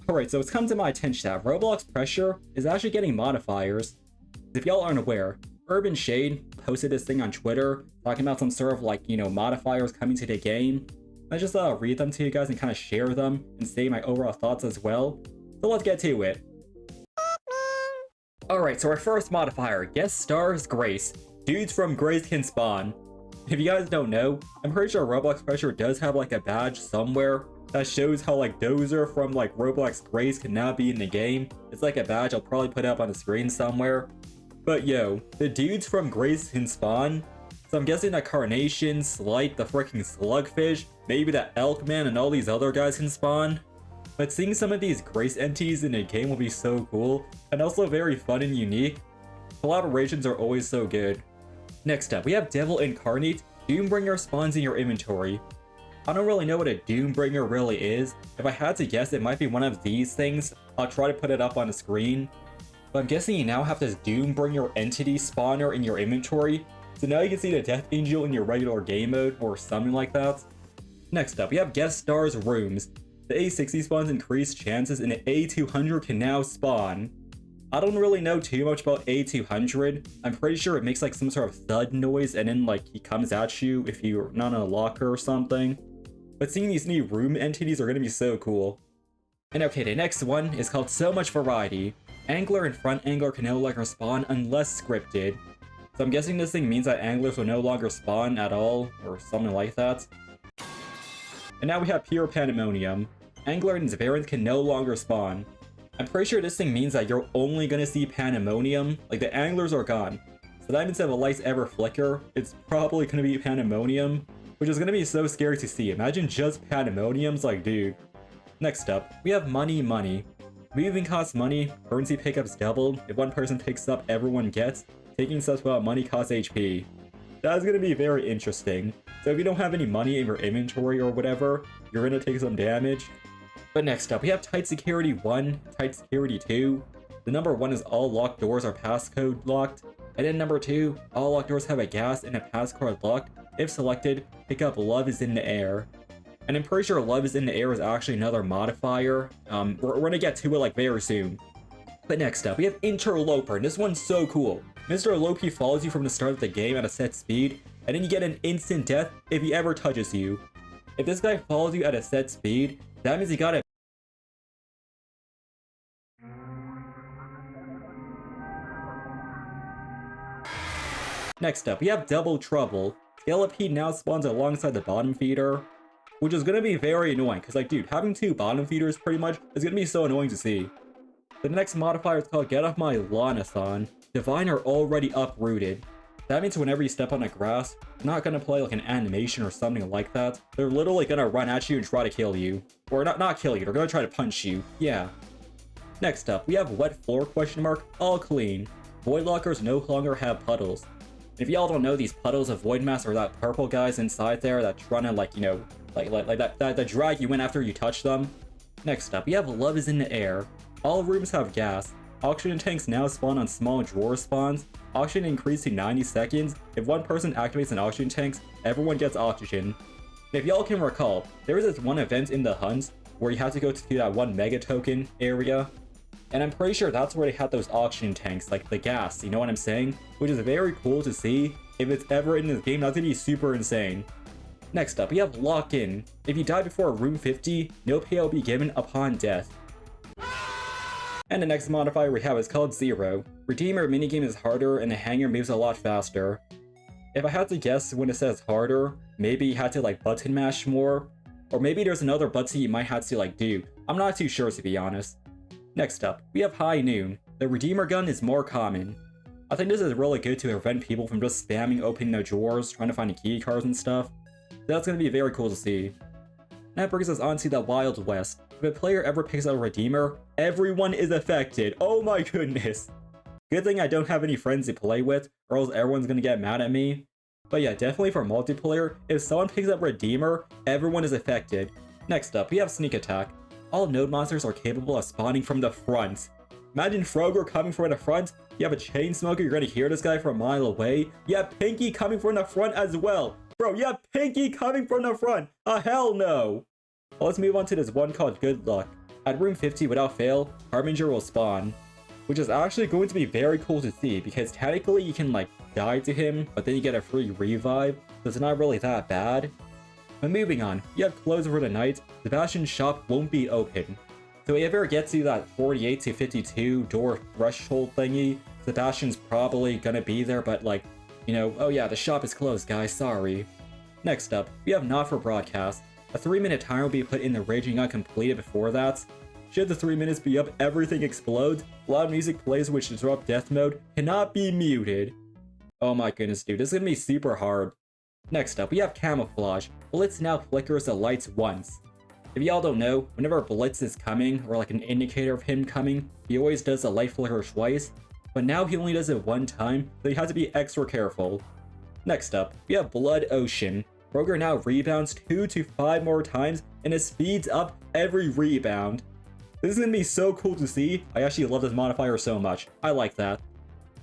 Alright, so it's come to my attention that Roblox Pressure is actually getting modifiers. If y'all aren't aware, Urbanshade posted this thing on Twitter talking about some sort of modifiers coming to the game. I just read them to you guys and kind of share them and say my overall thoughts as well. So let's get to it. Alright, so our first modifier, guest stars Grace. Dudes from Grace can spawn. If you guys don't know, I'm pretty sure Roblox Pressure does have like a badge somewhere that shows how like JwJer from like Roblox Grace can now be in the game. It's like a badge I'll probably put up on the screen somewhere. But yo, the dudes from Grace can spawn. So I'm guessing that Carnation, Slight, the freaking Slugfish, maybe that Elkman and all these other guys can spawn. But seeing some of these Grace entities in a game will be so cool, and also very fun and unique. Collaborations are always so good. Next up, we have Devil Incarnate. Doombringer spawns in your inventory. I don't really know what a Doombringer really is. If I had to guess, it might be one of these things. I'll try to put it up on the screen. But I'm guessing you now have this Doombringer entity spawner in your inventory. So now you can see the Death Angel in your regular game mode, or something like that. Next up, we have Guest Stars Rooms. The A60 spawns increase chances and the A200 can now spawn. I don't really know too much about A200. I'm pretty sure it makes like some sort of thud noise and then like he comes at you if you're not in a locker or something. But seeing these new room entities are gonna be so cool. And okay, the next one is called So Much Variety. Angler and front angler can no longer spawn unless scripted. So I'm guessing this thing means that anglers will no longer spawn at all, or something like that. And now we have Pure Pandemonium. Angler and its variants can no longer spawn. I'm pretty sure this thing means that you're only gonna see Pandemonium, like the anglers are gone. So that means if the lights ever flicker, it's probably gonna be Pandemonium, which is gonna be so scary to see. Imagine just Pandemoniums, like dude. Next up, we have Money Money. Moving costs money, currency pickups doubled. If one person picks up, everyone gets. Taking steps without money costs HP. That's gonna be very interesting. So if you don't have any money in your inventory or whatever, you're gonna take some damage. But next up, we have Tight Security 1, Tight Security 2. The number 1 is all locked doors are passcode locked. And then number 2, all locked doors have a gas and a passcode locked. If selected, pick up Love is in the Air. And I'm pretty sure Love is in the Air is actually another modifier. We're gonna get to it like very soon. But next up, we have Interloper, and this one's so cool. Mr. Lopi follows you from the start of the game at a set speed, and then you get an instant death if he ever touches you. If this guy follows you at a set speed, that means he got a Next up, we have Double Trouble. Skelepede now spawns alongside the bottom feeder, which is gonna be very annoying, because like dude, having 2 bottom feeders pretty much is gonna be so annoying to see. The next modifier is called Get Off My Lawnathon. Divine are already uprooted. That means whenever you step on the grass, they're not gonna play like an animation or something like that. They're literally gonna run at you and try to kill you. Or not kill you, they're gonna try to punch you. Yeah. Next up, we have Wet Floor ? All clean. Void lockers no longer have puddles. If y'all don't know, these puddles of Void Mass are that purple guys inside there that trying to like, that drag you in after you touch them. Next up, we have Love is in the Air. All rooms have gas. Oxygen tanks now spawn on small drawer spawns. Oxygen increased to 90 seconds. If one person activates an oxygen tank, everyone gets oxygen. If y'all can recall, there was this one event in the Hunt where you had to go to that one mega token area. And I'm pretty sure that's where they had those oxygen tanks, like the gas, you know what I'm saying? Which is very cool to see. If it's ever in this game, that's gonna be super insane. Next up, we have Lock In. If you die before room 50, no pay will be given upon death. And the next modifier we have is called Zero. Redeemer minigame is harder and the hanger moves a lot faster. If I had to guess when it says harder, maybe you had to like button mash more, or maybe there's another button you might have to like do. I'm not too sure to be honest. Next up, we have High Noon. The Redeemer gun is more common. I think this is really good to prevent people from just spamming opening their drawers, trying to find the key cards and stuff. That's gonna be very cool to see. That brings us on to the Wild West. If a player ever picks up a Redeemer, everyone is affected. Oh my goodness. Good thing I don't have any friends to play with, or else everyone's gonna get mad at me. But yeah, definitely for multiplayer, if someone picks up Redeemer, everyone is affected. Next up, we have Sneak Attack. All node monsters are capable of spawning from the front. Imagine Frogger coming from the front. You have a chain smoker, you're gonna hear this guy from a mile away. You have Pinky coming from the front as well. Bro, you have Pinky coming from the front. Hell no. Well, let's move on to this one called Good Luck. At room 50, without fail, Harbinger will spawn, which is actually going to be very cool to see because technically you can like die to him, but then you get a free revive, so it's not really that bad. But moving on, you have closed for the night. Sebastian's shop won't be open. So if you ever get to that 48 to 52 door threshold thingy, Sebastian's probably gonna be there, but like, you know, oh yeah, the shop is closed, guys, sorry. Next up, we have Not for Broadcast. A 3-minute timer will be put in the raging uncompleted before that. Should the 3 minutes be up, everything explodes. Loud music plays which disrupt death mode, cannot be muted. Oh my goodness, dude, this is gonna be super hard. Next up, we have Camouflage. Blitz now flickers the lights once. If y'all don't know, whenever Blitz is coming, or like an indicator of him coming, he always does a light flicker twice, but now he only does it one time, so you have to be extra careful. Next up, we have Blood Ocean. Kroger now rebounds 2 to 5 more times, and it speeds up every rebound. This is gonna be so cool to see. I actually love this modifier so much. I like that.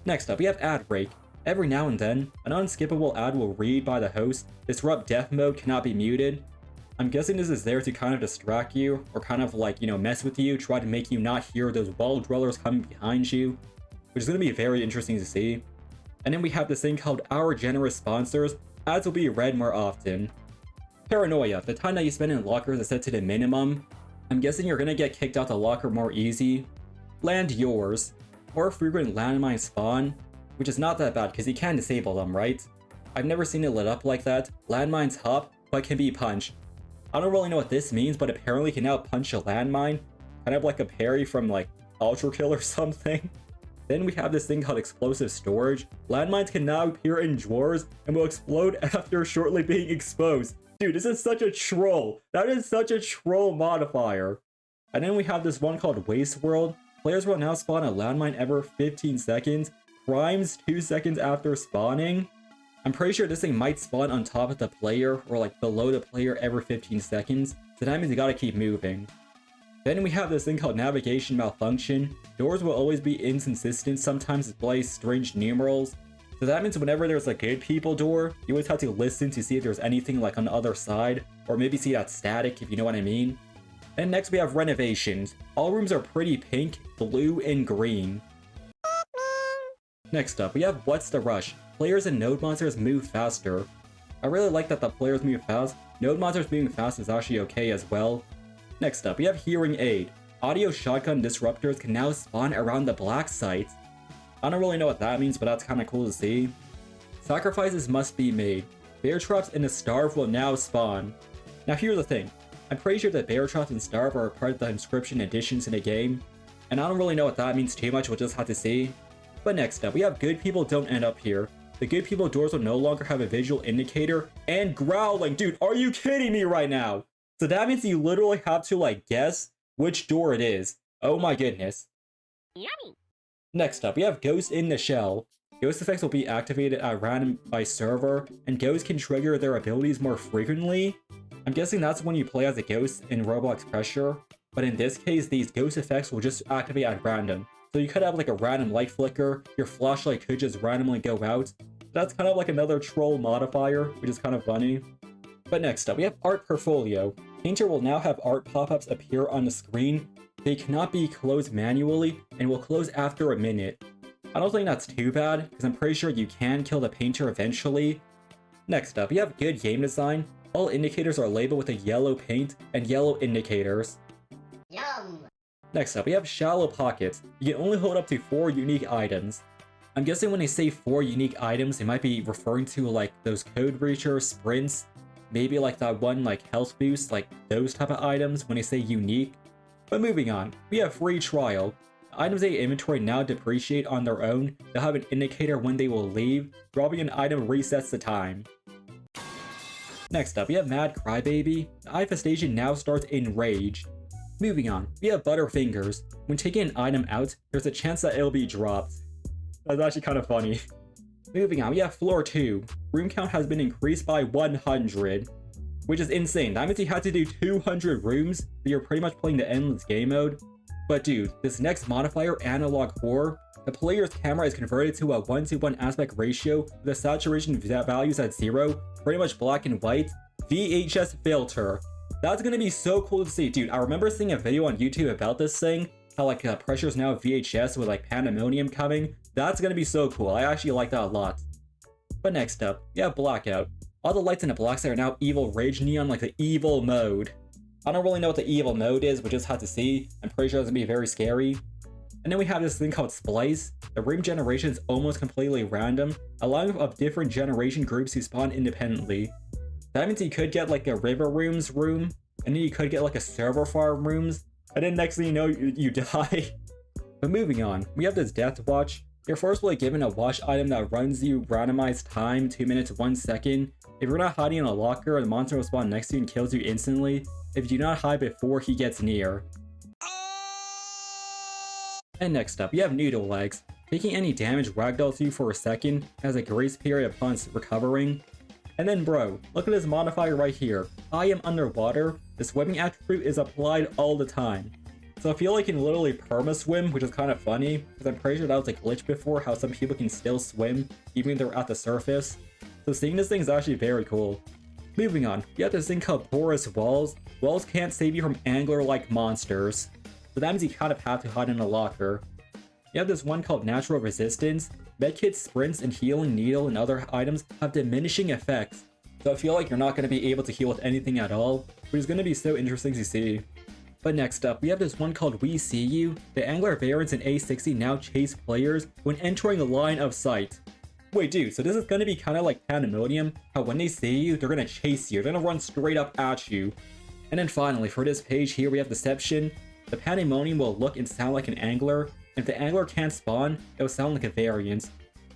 Next up, we have Ad Break. Every now and then, an unskippable ad will read by the host. Disrupt death mode cannot be muted. I'm guessing this is there to kind of distract you, or kind of like, you know, mess with you, try to make you not hear those wall dwellers coming behind you, which is going to be very interesting to see. And then we have this thing called Our Generous Sponsors. Ads will be read more often. Paranoia. The time that you spend in lockers is set to the minimum. I'm guessing you're going to get kicked out the locker more easy. Land Yours. More frequent landmine spawn, which is not that bad because you can disable them, right? I've never seen it lit up like that. Landmines hop, but can be punched. I don't really know what this means, but apparently you can now punch a landmine. Kind of like a parry from like Ultra Kill or something. Then we have this thing called Explosive Storage. Landmines can now appear in drawers and will explode after shortly being exposed. Dude, this is such a troll. That is such a troll modifier. And then we have this one called Waste World. Players will now spawn a landmine every 15 seconds. Primes 2 seconds after spawning. I'm pretty sure this thing might spawn on top of the player or like below the player every 15 seconds, so that means you gotta keep moving. Then we have this thing called Navigation Malfunction. Doors will always be inconsistent, sometimes display strange numerals. So that means whenever there's a good people door, you always have to listen to see if there's anything like on the other side, or maybe see that static if you know what I mean. And next we have Renovations. All rooms are pretty pink, blue, and green. Next up, we have What's the Rush? Players and node monsters move faster. I really like that the players move fast. Node monsters moving fast is actually okay as well. Next up, we have Hearing Aid. Audio shotgun disruptors can now spawn around the black site. I don't really know what that means, but that's kind of cool to see. Sacrifices must be made. Bear traps and the starve will now spawn. Now here's the thing. I'm pretty sure that bear traps and starve are part of the inscription additions in the game. And I don't really know what that means too much, we'll just have to see. But next up, we have Good People Don't End Up Here. The Good People doors will no longer have a visual indicator and growling. Dude, are you kidding me right now? So that means you literally have to like guess which door it is. Oh my goodness. Yummy. Next up, we have Ghost in the Shell. Ghost effects will be activated at random by server, and ghosts can trigger their abilities more frequently. I'm guessing that's when you play as a ghost in Roblox Pressure, but in this case, these ghost effects will just activate at random. So you could have like a random light flicker, your flashlight could just randomly go out. That's kind of like another troll modifier, which is kind of funny. But next up, we have Art Portfolio. Painter will now have art pop-ups appear on the screen. They cannot be closed manually and will close after a minute. I don't think that's too bad, because I'm pretty sure you can kill the painter eventually. Next up, we have Good Game Design. All indicators are labeled with a yellow paint and yellow indicators. Yum. Next up, we have Shallow Pockets. You can only hold up to 4 unique items. I'm guessing when they say 4 unique items, they might be referring to like those code breachers, sprints, maybe like that one like health boost, like those type of items when they say unique. But moving on, we have Free Trial. Items they inventory now depreciate on their own. They'll have an indicator when they will leave. Dropping an item resets the time. Next up, we have Mad Crybaby. The infestation now starts in Rage. Moving on, we have Butterfingers. When taking an item out, there's a chance that it'll be dropped. That's actually kind of funny. Moving on, we have Floor 2. Room count has been increased by 100, which is insane. That means you had to do 200 rooms, so you're pretty much playing the endless game mode. But dude, this next modifier, Analog Horror, the player's camera is converted to a 1:1 aspect ratio with the saturation values at 0, pretty much black and white. VHS filter. That's gonna be so cool to see. Dude, I remember seeing a video on YouTube about this thing, how like Pressure's now VHS with like Pandemonium coming. That's gonna be so cool. I actually like that a lot. But next up, we have Blackout. All the lights in the black side are now evil rage neon, like the evil mode. I don't really know what the evil mode is, but just have to see. I'm pretty sure it's gonna be very scary. And then we have this thing called Splice. The room generation is almost completely random, allowing of different generation groups to spawn independently. That means you could get like a river rooms room, and then you could get like a server farm rooms, and then next thing you know, you die. But moving on, we have this Death Watch. You're forcibly given a watch item that runs you randomized time 2 minutes 1 second. If you're not hiding in a locker, the monster will spawn next to you and kills you instantly if you do not hide before he gets near. And next up, you have Noodle Legs. Taking any damage ragdolls you for a second, has a grace period upon recovering. And then bro, look at this modifier right here. I am underwater. The swimming attribute is applied all the time. So I feel like you can literally perma-swim, which is kind of funny, because I'm pretty sure that was a glitch before, how some people can still swim, even if they're at the surface. So seeing this thing is actually very cool. Moving on, you have this thing called Porous Walls. Walls can't save you from angler-like monsters. So that means you kind of have to hide in a locker. You have this one called Natural Resistance. Medkits, Sprints, and Healing Needle and other items have diminishing effects. So I feel like you're not going to be able to heal with anything at all, which is going to be so interesting to see. But next up, we have this one called We See You. The Angler variants in A60 now chase players when entering a line of sight. Wait dude, so this is going to be kind of like Pandemonium, how when they see you, they're going to chase you, they're going to run straight up at you. And then finally, for this page here, we have Deception. The Pandemonium will look and sound like an angler. If the angler can't spawn, it will sound like a variant. So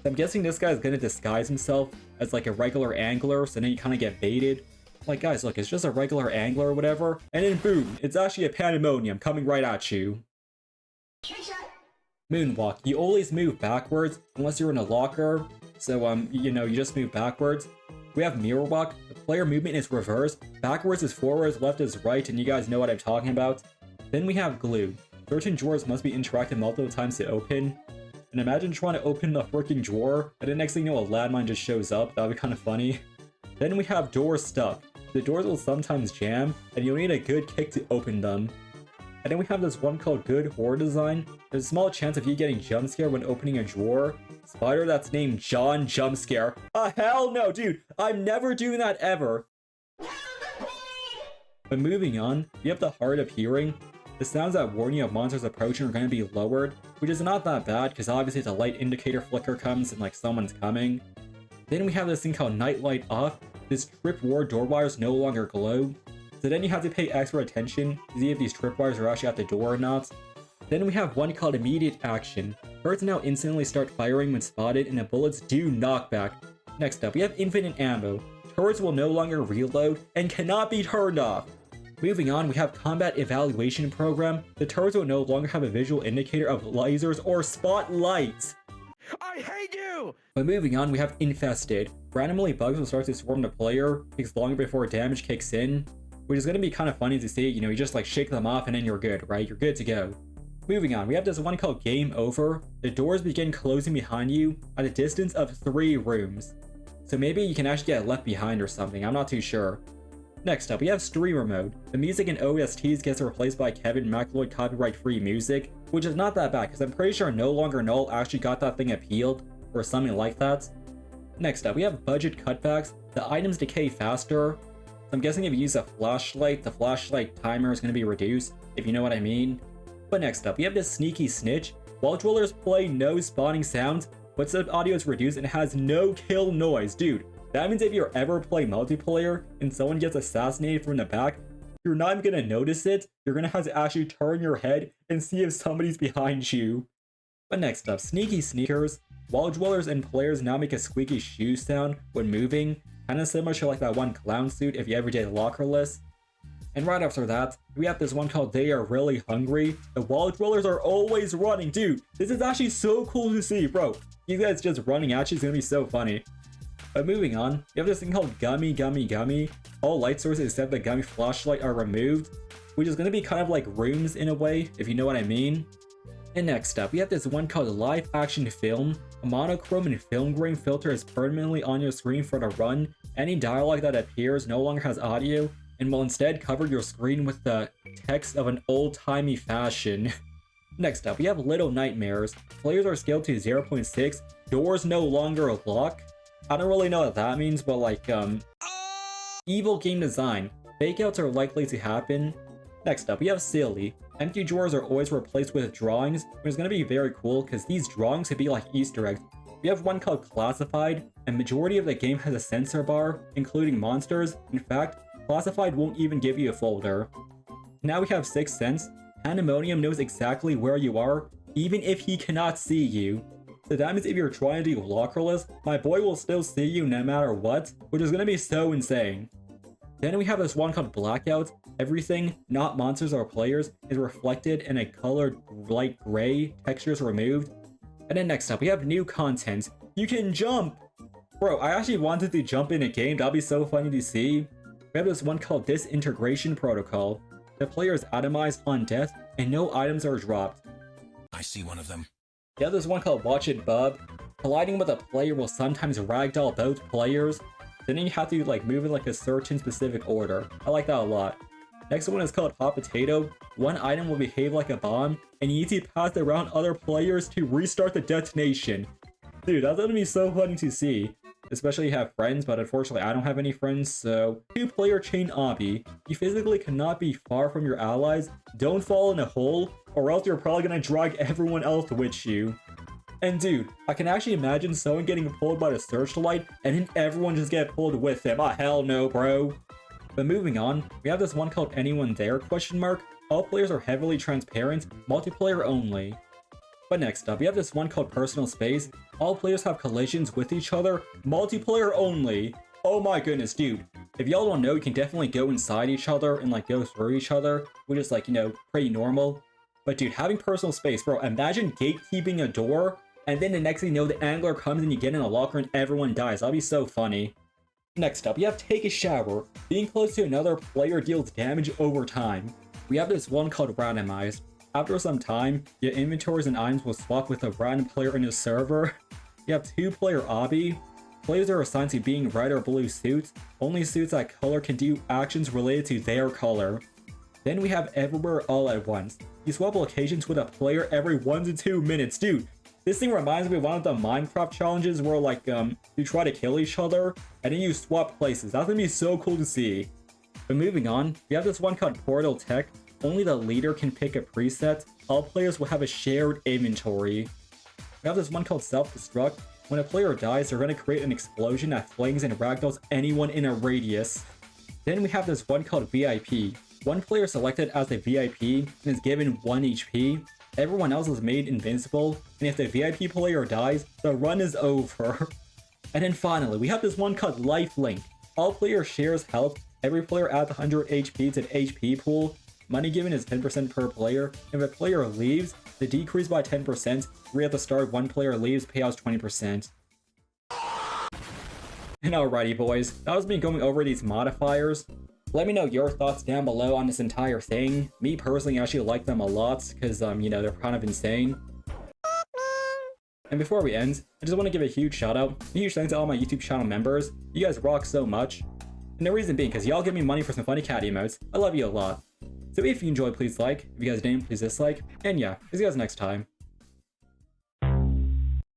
I'm guessing this guy is going to disguise himself as like a regular angler, so then you kind of get baited. Like guys, look, it's just a regular angler or whatever. And then boom, it's actually a Pandemonium coming right at you. Moonwalk. You always move backwards unless you're in a locker. So you know, you just move backwards. We have Mirror Walk. The player movement is reversed. Backwards is forwards, left is right, and you guys know what I'm talking about. Then we have Glue. Certain drawers must be interacted multiple times to open. And imagine trying to open the freaking drawer, and the next thing you know, a landmine just shows up. That would be kind of funny. Then we have Doors Stuck. The doors will sometimes jam, and you'll need a good kick to open them. And then we have this one called Good Horror Design. There's a small chance of you getting jump scared when opening a drawer. Spider that's named John Jumpscare. Hell no, dude! I'm never doing that ever! But moving on, we have the Hard of Hearing. The sounds that warn you of monsters approaching are going to be lowered, which is not that bad because obviously the light indicator flicker comes and like someone's coming. Then we have this thing called Nightlight Off. This tripwire door wires no longer glow, so then you have to pay extra attention to see if these tripwires are actually at the door or not. Then we have one called Immediate Action. Birds now instantly start firing when spotted and the bullets do knockback. Next up, we have Infinite Ammo. Turrets will no longer reload and cannot be turned off. Moving on, we have Combat Evaluation Program. The turrets will no longer have a visual indicator of lasers or spotlights. I hate you! But moving on, we have Infested. Randomly bugs will start to swarm the player, takes longer before damage kicks in, which is going to be kind of funny to see. You know, you just like shake them off and then you're good, right? You're good to go. Moving on, we have this one called Game Over. The doors begin closing behind you at a distance of 3 rooms. So maybe you can actually get left behind or something, I'm not too sure. Next up, we have Streamer Mode. The music in OSTs gets replaced by Kevin MacLeod copyright-free music, which is not that bad because I'm pretty sure No Longer Null actually got that thing appealed, or something like that. Next up, we have budget cutbacks. The items decay faster. So I'm guessing if you use a flashlight, the flashlight timer is going to be reduced, if you know what I mean. But next up, we have this Sneaky Snitch. While dwellers play no spawning sounds, footstep audio is reduced and has no kill noise. Dude, that means if you ever play multiplayer and someone gets assassinated from the back, you're not even going to notice it. You're going to have to actually turn your head and see if somebody's behind you. But next up, Sneaky Sneakers. Wall dwellers and players now make a squeaky shoe sound when moving, kind of similar to like that one clown suit if you ever did Lockerless. And right after that, we have this one called They Are Really Hungry. The wall dwellers are always running. Dude, this is actually so cool to see, bro. You guys just running at you is going to be so funny. But moving on, we have this thing called Gummy Gummy Gummy. All light sources except the Gummy flashlight are removed, which is going to be kind of like rooms in a way, if you know what I mean. And next up, we have this one called Live Action Film. A monochrome and film grain filter is permanently on your screen for the run. Any dialogue that appears no longer has audio, and will instead cover your screen with the text of an old-timey fashion. Next up, we have Little Nightmares. Players are scaled to 0.6. Doors no longer lock. I don't really know what that means, but like, evil game design. Fakeouts are likely to happen. Next up, we have Silly. Empty drawers are always replaced with drawings, which is going to be very cool because these drawings could be like Easter eggs. We have one called Classified, and majority of the game has a censor bar, including monsters. In fact, Classified won't even give you a folder. Now we have Sixth Sense. Pandemonium knows exactly where you are, even if he cannot see you. So that means if you're trying to do lockerless, my boy will still see you no matter what, which is going to be so insane. Then we have this one called Blackout. Everything, not monsters or players, is reflected in a colored light gray, textures removed. And then next up, we have new content. You can jump! Bro, I actually wanted to jump in a game, that'd be so funny to see. We have this one called Disintegration Protocol. The player is atomized on death, and no items are dropped. I see one of them. We have this one called Watch It Bub. Colliding with a player will sometimes ragdoll both players. Then you have to like move in like a certain specific order. I like that a lot. Next one is called Hot Potato. One item will behave like a bomb, and you need to pass it around other players to restart the detonation. Dude, that's gonna be so funny to see. Especially if you have friends, but unfortunately I don't have any friends, so... Two-player chain obby. You physically cannot be far from your allies, don't fall in a hole, or else you're probably gonna drag everyone else with you. And dude, I can actually imagine someone getting pulled by the searchlight, and then everyone just get pulled with him. Ah, hell no, bro. But moving on, we have this one called Anyone There? All players are heavily transparent, multiplayer only. But next up, we have this one called Personal Space. All players have collisions with each other, multiplayer only. Oh my goodness, dude. If y'all don't know, you can definitely go inside each other and like go through each other, which is like, you know, pretty normal. But dude, having personal space, bro, imagine gatekeeping a door, and then the next thing you know, the angler comes and you get in a locker and everyone dies. That'd be so funny. Next up, we have Take a Shower. Being close to another player deals damage over time. We have this one called Randomized. After some time, your inventories and items will swap with a random player in the server. You have two-player obby. Players are assigned to being red or blue suits. Only suits that color can do actions related to their color. Then we have Everywhere All at Once. You swap locations with a player every 1 to 2 minutes. Dude, this thing reminds me of one of the Minecraft challenges where like you try to kill each other and then you swap places. That's gonna be so cool to see. But moving on, we have this one called Portal Tech. Only the leader can pick a preset. All players will have a shared inventory. We have this one called Self-Destruct. When a player dies, they're going to create an explosion that flings and ragdolls anyone in a radius. Then we have this one called VIP. One player selected as a VIP and is given 1 HP. Everyone else is made invincible, and if the VIP player dies, the run is over. And then finally, we have this one called Lifelink. All players shares health. Every player adds 100 HP to the HP pool. Money given is 10% per player. If a player leaves, the decrease by 10%. Right at the start, one player leaves, payouts 20%. And alrighty boys, that was me going over these modifiers. Let me know your thoughts down below on this entire thing. Me personally actually like them a lot, because you know, they're kind of insane. And before we end, I just want to give a huge shout out, a huge thanks to all my YouTube channel members. You guys rock so much. And the reason being, because y'all give me money for some funny cat emotes. I love you a lot. So if you enjoyed, please like. If you guys didn't, please dislike. And yeah, see you guys next time.